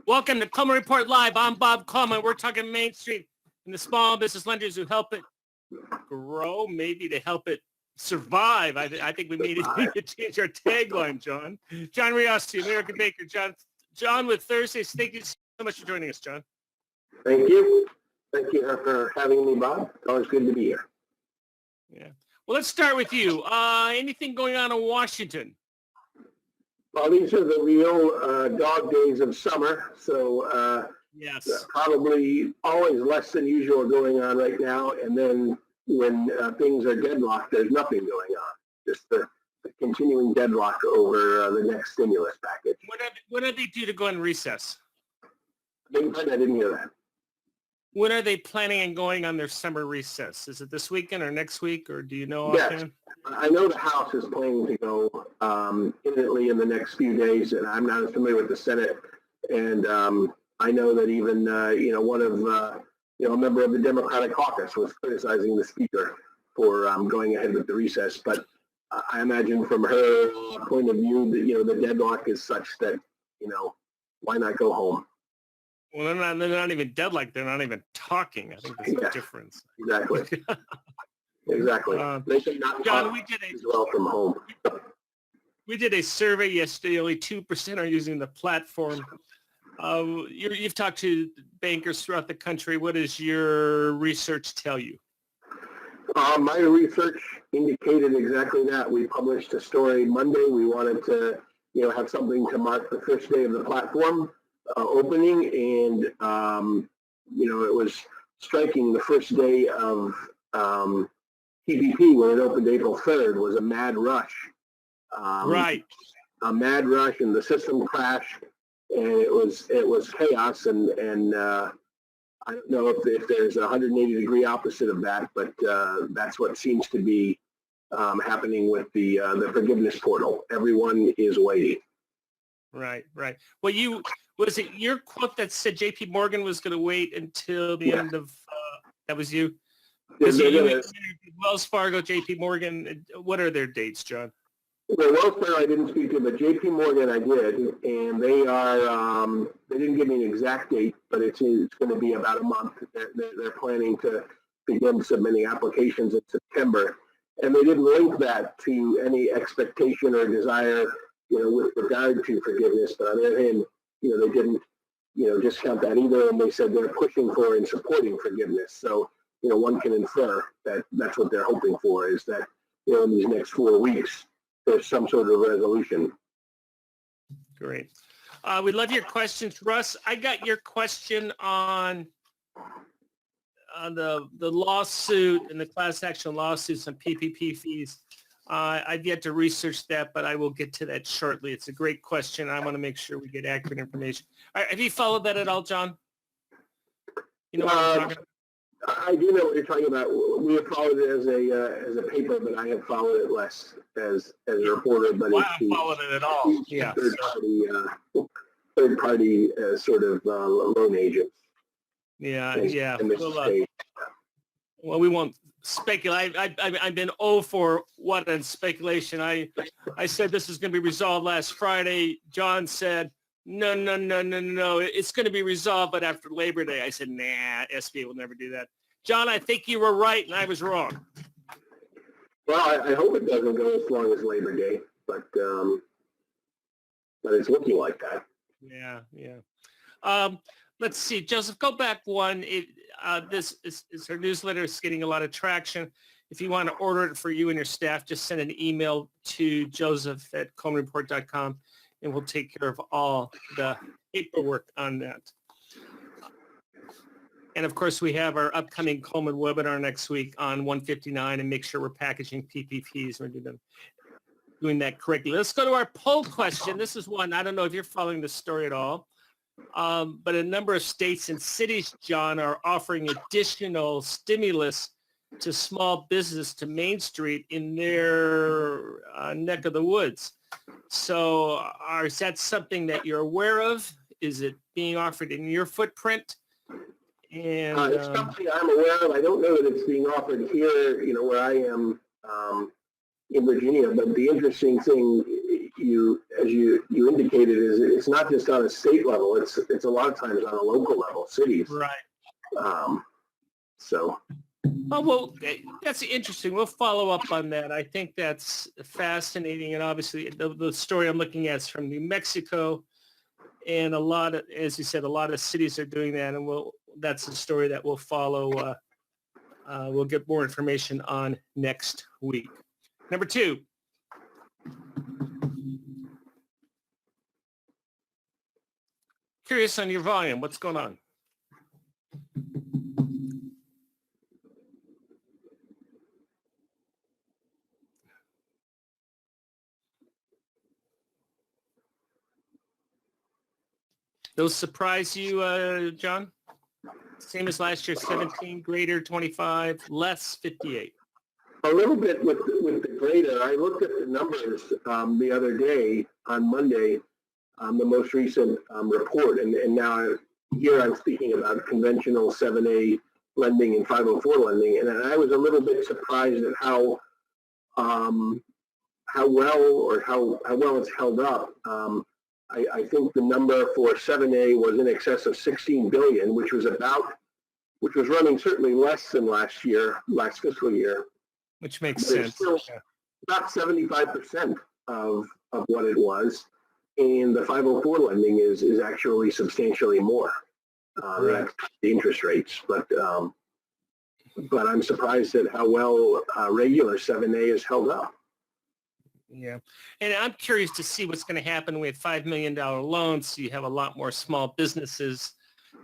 Welcome to Coleman Report Live. I'm Bob Coleman. We're talking Main Street and the small business lenders who help it grow, maybe to help it survive. I think we need to change our tagline, John. John Riossi, American Baker. John with Thursdays. Thank you so much for joining us, John. Thank you. Thank you for having me, Bob. It's always good to be here. Yeah. Well, let's start with you. Anything going on in Washington? Well, these are the real dog days of summer, so yes, probably always less than usual going on right now. And then when things are deadlocked, there's nothing going on. Just the continuing deadlock over the next stimulus package. When are they due to go in recess? I didn't hear that. When are they planning on going on their summer recess? Is it this weekend or next week, or do you know? Yes. Offhand? I know the House is planning to go imminently in the next few days, and I'm not as familiar with the Senate. And I know that even one of a member of the Democratic caucus was criticizing the Speaker for going ahead with the recess. But I imagine from her point of view that the deadlock is such that why not go home? Well, they're not even deadlocked. They're not even talking. I think there's a difference. Exactly. Exactly. They should not John, as well from home. We did a survey yesterday. Only 2% are using the platform. You've talked to bankers throughout the country. What does your research tell you? My research indicated exactly that. We published a story Monday. We wanted to, have something to mark the first day of the platform opening, and it was striking. The first day of PPP, when it opened April 3rd, was a mad rush. Right. A mad rush, and the system crashed, and it was chaos. And I don't know if there's a 180-degree opposite of that, but that's what seems to be happening with the forgiveness portal. Everyone is waiting. Right. Well, was it your quote that said J.P. Morgan was going to wait until the end of? That was you. Because you Wells Fargo, J.P. Morgan. What are their dates, John? Well, Wells Fargo I didn't speak to, but J.P. Morgan I did, and they are. They didn't give me an exact date, but it's going to be about a month. They're planning to begin submitting applications in September, and they didn't link that to any expectation or desire, with regard to forgiveness. But on the other hand, they didn't, discount that either, and they said they're pushing for and supporting forgiveness. So, one can infer that that's what they're hoping for, is that, in these next 4 weeks, there's some sort of resolution. Great. We love your questions, Russ. I got your question on the lawsuit and the class action lawsuits on PPP fees. I've yet to research that, but I will get to that shortly. It's a great question. I want to make sure we get accurate information. All right, have you followed that at all, John? You know what I'm talking about? I do know what you're talking about. We have followed it as a paper, but I have followed it less as a reporter. But I haven't followed it at all. Yeah. Third party sort of loan agents. Yeah. Well, we won't speculate. I've been 0 for what on speculation. I said this is going to be resolved last Friday. John said, no. It's going to be resolved, but after Labor Day. I said, nah, SBA will never do that. John, I think you were right, and I was wrong. Well, I hope it doesn't go as long as Labor Day, but it's looking like that. Yeah. Let's see, Joseph, go back one. This is her newsletter. It's getting a lot of traction. If you want to order it for you and your staff, just send an email to joseph@colemanreport.com, and we'll take care of all the paperwork on that. And, of course, we have our upcoming Coleman webinar next week on 159, and make sure we're packaging PPPs. We're doing that correctly. Let's go to our poll question. This is one. I don't know if you're following this story at all. But a number of states and cities, John, are offering additional stimulus to small business, to Main Street in their neck of the woods. So is that something that you're aware of? Is it being offered in your footprint? And it's something I'm aware of. I don't know that it's being offered here, where I am in Virginia. But the interesting thing, as you indicated, is it's not just on a state level. It's a lot of times on a local level, cities. Right. So. Oh, well, that's interesting. We'll follow up on that. I think that's fascinating. And obviously the story I'm looking at is from New Mexico. And a lot of, as you said, a lot of cities are doing that. And that's a story that we'll follow. We'll get more information on next week. Number 2. Curious on your volume. What's going on? Those surprise you, John? Same as last year, 17, greater 25, less 58. A little bit with the greater. I looked at the numbers the other day on Monday, the most recent report, and now here I'm speaking about conventional 7A lending and 504 lending, and I was a little bit surprised at how well it's held up. I think the number for 7A was in excess of 16 billion, which was running certainly less than last fiscal year. Which makes sense. Still about 75% of what it was, and the 504 lending is actually substantially more. That's the interest rates, but I'm surprised at how well regular 7A is held up. Yeah. And I'm curious to see what's going to happen with $5 million loans. So you have a lot more small businesses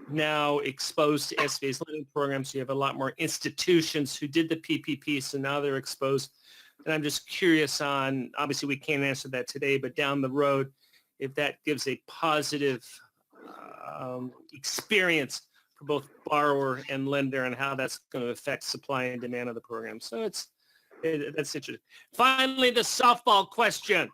now exposed to SBA's lending programs. You have a lot more institutions who did the PPP, so now they're exposed. And I'm just curious on, obviously we can't answer that today, but down the road, if that gives a positive experience for both borrower and lender and how that's going to affect supply and demand of the program. So that's interesting. Finally, the softball question.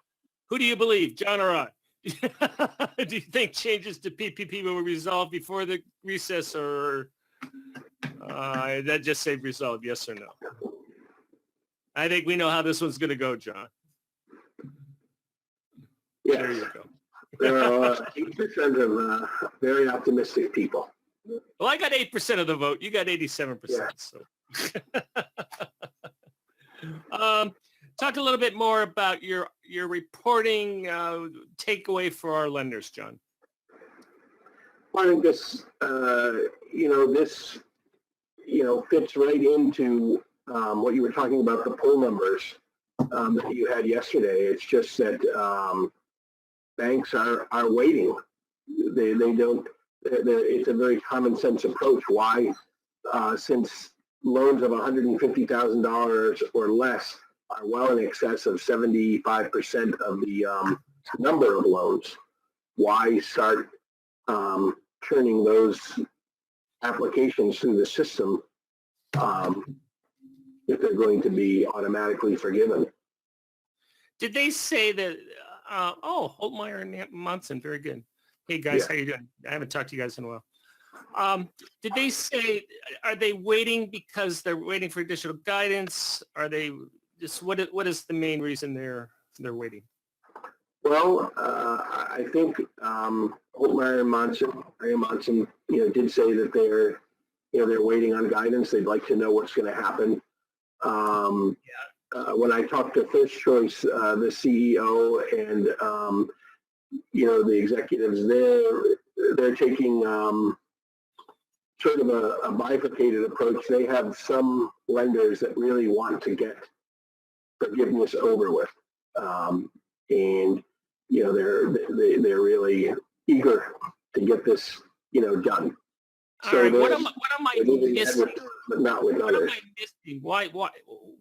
Who do you believe, John or I? Do you think changes to PPP will resolve before the recess, or that just say resolve, yes or no? I think we know how this one's going to go, John. Yes. There you go. There are 8% of very optimistic people. Well, I got 8% of the vote. You got 87%. Yeah. So. Talk a little bit more about your reporting takeaway for our lenders, John. Well, I think this, fits right into what you were talking about, the poll numbers that you had yesterday. It's just that banks are waiting. They don't. It's a very common sense approach. Why, since loans of $150,000 or less are well in excess of 75% of the number of loans, why start turning those applications through the system if they're going to be automatically forgiven? Did they say that, Holtmeyer and Monson, very good. Hey guys, How you doing? I haven't talked to you guys in a while. Did they say, are they waiting because they're waiting for additional guidance? Are they just, what is the main reason they're waiting? Well, I think Holtmeyer and Monson, did say that they're waiting on guidance. They'd like to know what's going to happen. When I talked to First Choice, the CEO and the executives there, they're taking sort of a bifurcated approach. They have some lenders that really want to get forgiveness over with, and they're really eager to get this done. So all right, what am I missing? But not with others. What am I missing?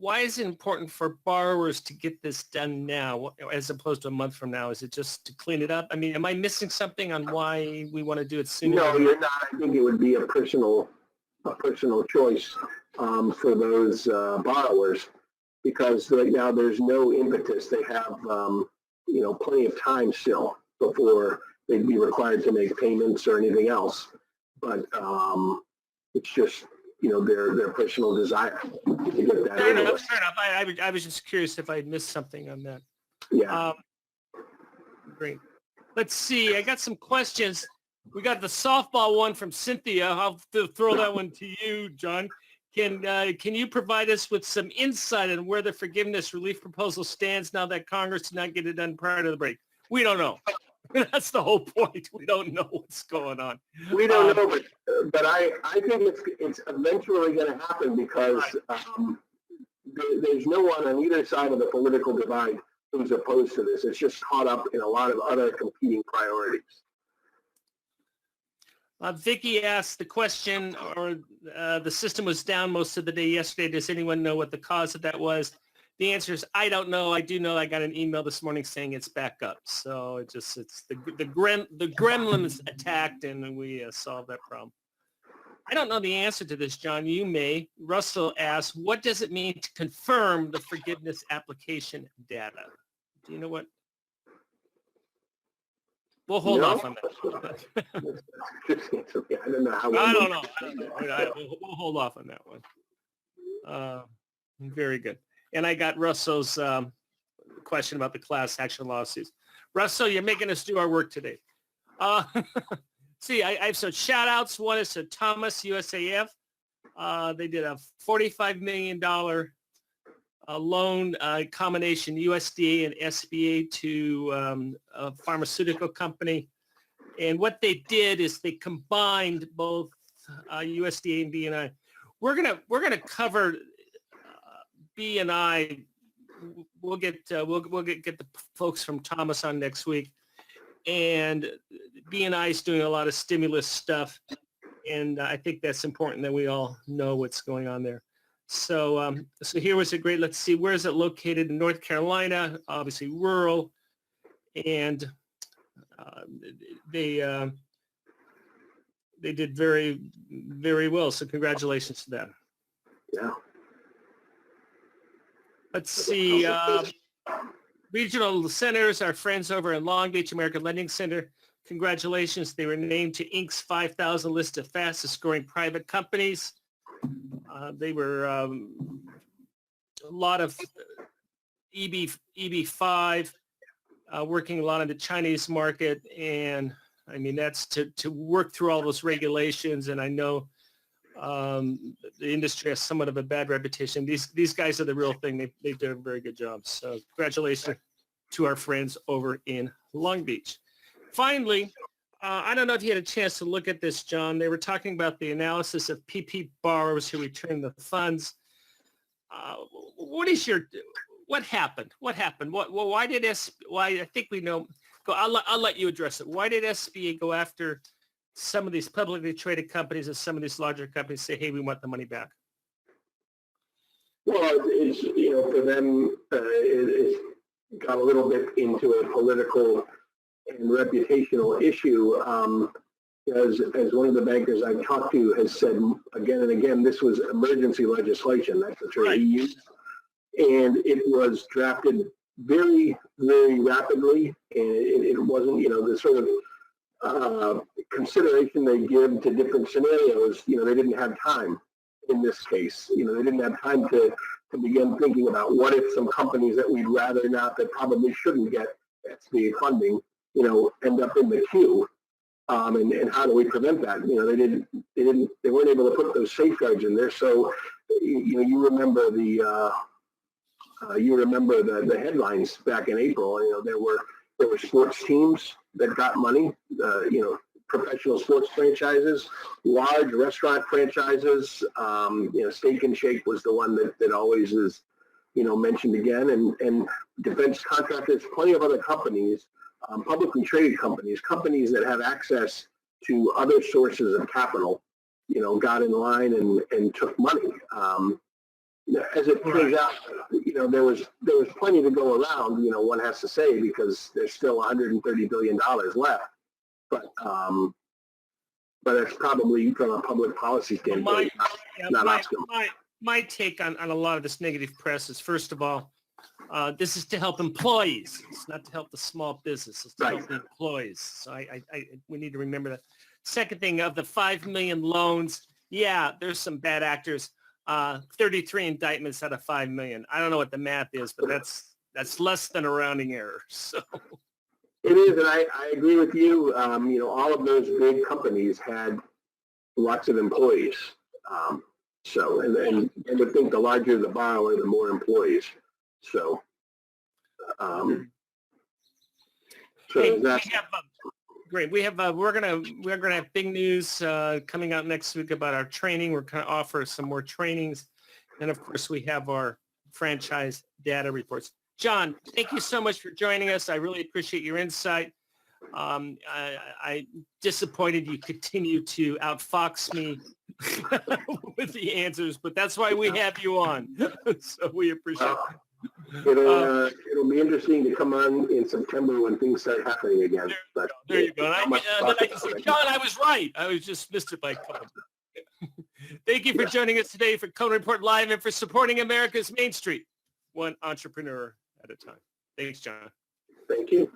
Why is it important for borrowers to get this done now as opposed to a month from now? Is it just to clean it up? I mean, am I missing something on why we want to do it sooner? No, you're not. I think it would be a personal choice for those borrowers, because right now there's no impetus. They have plenty of time still before they'd be required to make payments or anything else. But it's just their personal desire to get that. Fair enough. I was just curious if I missed something on that. Yeah. Great. Let's see. I got some questions. We got the softball one from Cynthia. I'll throw that one to you, John. Can you provide us with some insight on where the forgiveness relief proposal stands now that Congress did not get it done prior to the break? We don't know. That's the whole point. We don't know what's going on. We don't know, but I think it's eventually going to happen because there's no one on either side of the political divide who's opposed to this. It's just caught up in a lot of other competing priorities. Vicky asked the question, the system was down most of the day yesterday. Does anyone know what the cause of that was? The answer is, I don't know. I do know I got an email this morning saying it's back up. So it's the gremlins attacked and we solved that problem. I don't know the answer to this, John. You may. Russell asks, what does it mean to confirm the forgiveness application data? Do you know what? We'll hold off on that. I don't know how. I don't know. We'll hold off on that one. Very good. And I got Russell's question about the class action lawsuits. Russell, you're making us do our work today. See, I have some shout outs. One is to Thomas USAF. They did a $45 million loan combination USDA and SBA to a pharmaceutical company. And what they did is they combined both USDA and BNI. We're gonna cover BNI. We'll get the folks from Thomas on next week. And BNI is doing a lot of stimulus stuff. And I think that's important that we all know what's going on there. So here was a great, let's see, where is it located? In North Carolina, obviously rural. And they did very, very well. So congratulations to them. Yeah. Let's see. Regional centers, our friends over in Long Beach American Lending Center. Congratulations. They were named to Inc.'s 5,000 list of fastest growing private companies. They were a lot of EB5, working a lot in the Chinese market. And I mean, that's to work through all those regulations. And I know the industry has somewhat of a bad reputation. These guys are the real thing. They did a very good job. So congratulations to our friends over in Long Beach. Finally, I don't know if you had a chance to look at this, John. They were talking about the analysis of PP borrowers who returned the funds. What happened? Why I think we know. I'll let you address it. Why did SBA go after some of these publicly traded companies and some of these larger companies say, hey, we want the money back? Well, it's, for them, it's got a little bit into a political and reputational issue. As one of the bankers I've talked to has said again and again, this was emergency legislation. That's the term he used. And it was drafted very, very rapidly. And it wasn't, the sort of consideration they give to different scenarios, they didn't have time in this case. They didn't have time to begin thinking about what if some companies that we'd rather not, that probably shouldn't get SBA funding, end up in the queue. And how do we prevent that? They weren't able to put those safeguards in there. So, you remember the headlines back in April. There were sports teams that got money, professional sports franchises, large restaurant franchises. Steak and Shake was the one that always is, mentioned again, and defense contractors, plenty of other companies, publicly traded companies that have access to other sources of capital, got in line and took money. As it turns out, there was plenty to go around, one has to say, because there's still $130 billion left. But it's probably from a public policy standpoint, not optimal. My take on a lot of this negative press is, first of all, this is to help employees. It's not to help the small business. It's to help the employees. So we need to remember that. Second thing, of the 5 million loans, yeah, there's some bad actors. 33 indictments out of 5 million. I don't know what the math is, but that's less than a rounding error. So It is, and I agree with you. All of those big companies had lots of employees. And I would think the larger the borrower, the more employees. So, Hey, great. We're gonna have big news coming out next week about our training. We're going to offer some more trainings, and of course, we have our franchise data reports. John, thank you so much for joining us. I really appreciate your insight. I disappointed you continue to outfox me with the answers, but that's why we have you on. So we appreciate it. It'll be interesting to come on in September when things start happening again. There you go. And I can say, John, I was right. I was just missed it by Coleman. Thank you for joining us today for Coleman Report Live and for supporting America's Main Street, one entrepreneur at a time. Thanks, John. Thank you.